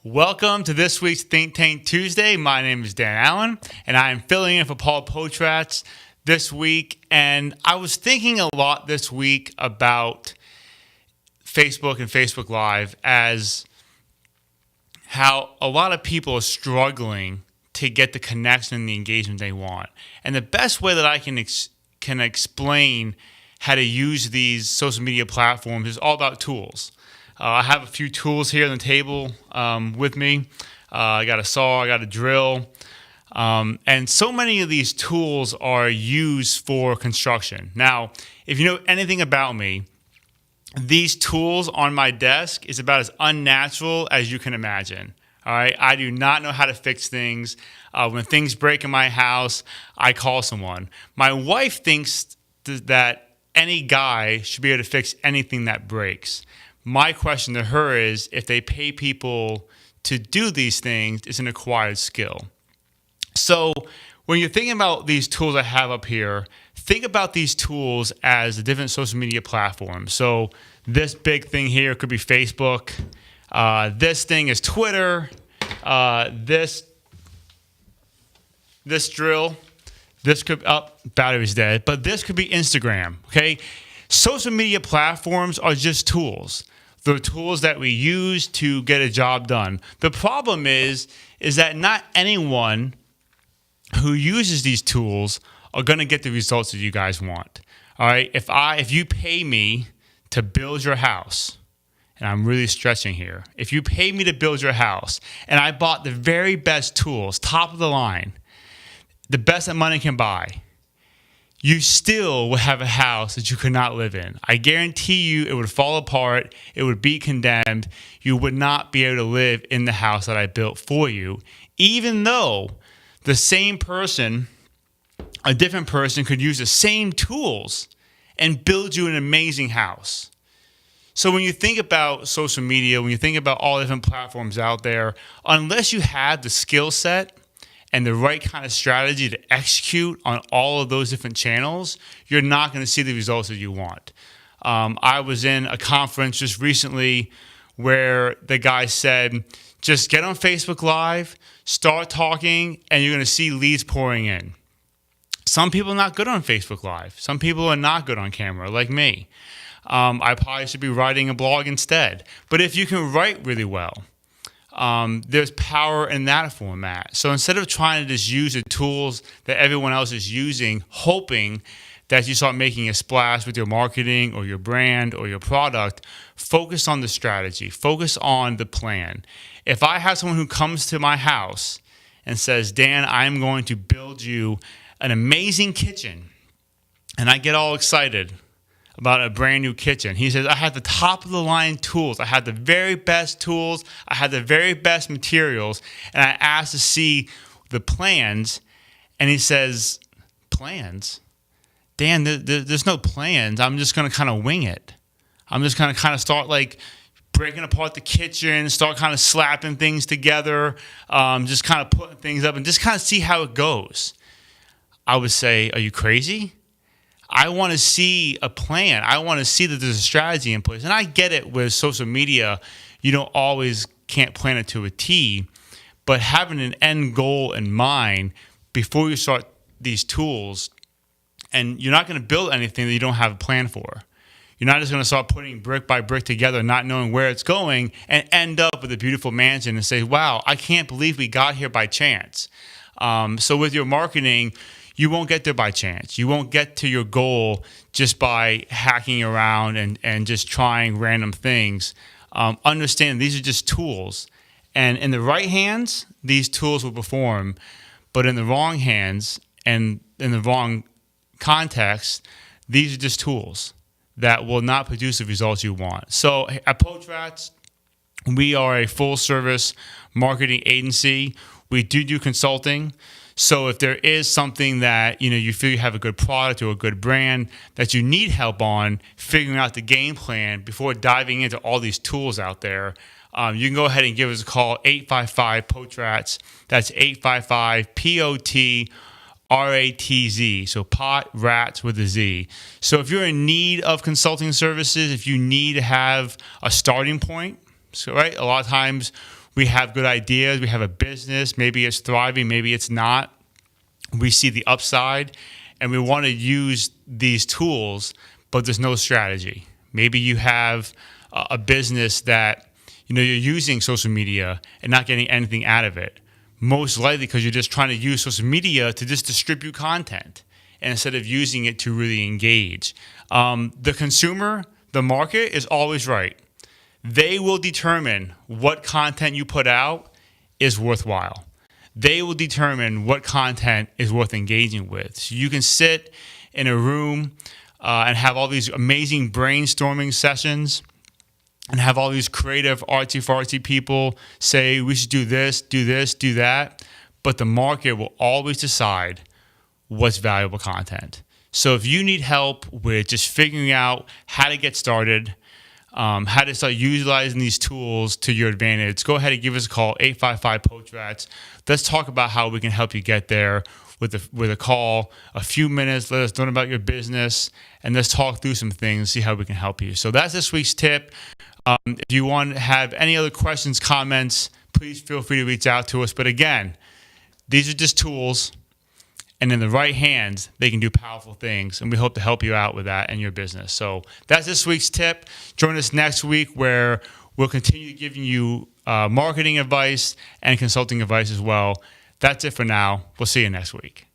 Welcome to this week's Think Tank Tuesday. My name is Dan Allen, and I am filling in for Paul Potratz this week. And I was thinking a lot this week about Facebook and Facebook Live as how a lot of people are struggling to get the connection and the engagement they want. And the best way that I can explain how to use these social media platforms is all about tools. I have a few tools here on the table with me. I got a saw, I got a drill. And so many of these tools are used for construction. Now, if you know anything about me, these tools on my desk is about as unnatural as you can imagine. All right, I do not know how to fix things. When things break in my house, I call someone. My wife thinks that any guy should be able to fix anything that breaks. My question to her is, if they pay people to do these things, it's an acquired skill. So when you're thinking about these tools I have up here, think about these tools as the different social media platforms. So this big thing here could be Facebook. This thing is Twitter. This drill. This could, battery's dead. But this could be Instagram, okay? Social media platforms are just tools. They're tools that we use to get a job done. The problem is that not anyone who uses these tools are going to get the results that you guys want. All right? If you pay me to build your house, and I'm really stretching here, if you pay me to build your house, and I bought the very best tools, top of the line, the best that money can buy, you still would have a house that you could not live in. I guarantee you it would fall apart. It would be condemned. You would not be able to live in the house that I built for you, even though the same person, a different person, could use the same tools and build you an amazing house. So when you think about social media, when you think about all the different platforms out there, unless you have the skill set and the right kind of strategy to execute on all of those different channels, you're not going to see the results that you want. I was in a conference just recently where the guy said, just get on Facebook Live, start talking, and you're going to see leads pouring in. Some people are not good on Facebook Live. Some people are not good on camera, like me. I probably should be writing a blog instead. But if you can write really well, there's power in that format. So instead of trying to just use the tools that everyone else is using, hoping that you start making a splash with your marketing or your brand or your product, focus on the strategy, focus on the plan. If I have someone who comes to my house and says, Dan, I'm going to build you an amazing kitchen, and I get all excited about a brand new kitchen. He says, I had the top of the line tools. I had the very best tools. I had the very best materials. And I asked to see the plans. And he says, plans? Dan, there's no plans. I'm just going to kind of wing it. I'm just going to kind of start like breaking apart the kitchen, start kind of slapping things together, just kind of putting things up and just kind of see how it goes. I would say, are you crazy? I want to see a plan. I want to see that there's a strategy in place. And I get it with social media. You don't always can't plan it to a T. But having an end goal in mind before you start these tools, and you're not going to build anything that you don't have a plan for. You're not just going to start putting brick by brick together, not knowing where it's going, and end up with a beautiful mansion and say, wow, I can't believe we got here by chance. So with your marketing, you won't get there by chance. You won't get to your goal just by hacking around and just trying random things. Understand these are just tools. And in the right hands, these tools will perform. But in the wrong hands and in the wrong context, these are just tools that will not produce the results you want. So at Potratz, we are a full-service marketing agency. We do consulting. So if there is something that you feel you have a good product or a good brand that you need help on figuring out the game plan before diving into all these tools out there, you can go ahead and give us a call, 855-POTRATZ. That's 855-POTRATZ. So pot rats with a Z. So if you're in need of consulting services, if you need to have a starting point, so right, a lot of times we have good ideas, we have a business, maybe it's thriving, maybe it's not. We see the upside and we want to use these tools, but there's no strategy. Maybe you have a business that you're using social media and not getting anything out of it. Most likely because you're just trying to use social media to just distribute content instead of using it to really engage. The consumer, the market is always right. They will determine what content you put out is worthwhile. They will determine what content is worth engaging with. So you can sit in a room and have all these amazing brainstorming sessions and have all these creative artsy-fartsy people say, we should do this, do that. But the market will always decide what's valuable content. So if you need help with just figuring out how to get started, how to start utilizing these tools to your advantage, go ahead and give us a call, 855-POACH-RATS. Let's talk about how we can help you get there with a call, a few minutes. Let us learn about your business, and let's talk through some things, see how we can help you. So that's this week's tip. If you want to have any other questions, comments, please feel free to reach out to us. But again, these are just tools, and in the right hands, they can do powerful things, and we hope to help you out with that in your business. So that's this week's tip. Join us next week where we'll continue giving you marketing advice and consulting advice as well. That's it for now. We'll see you next week.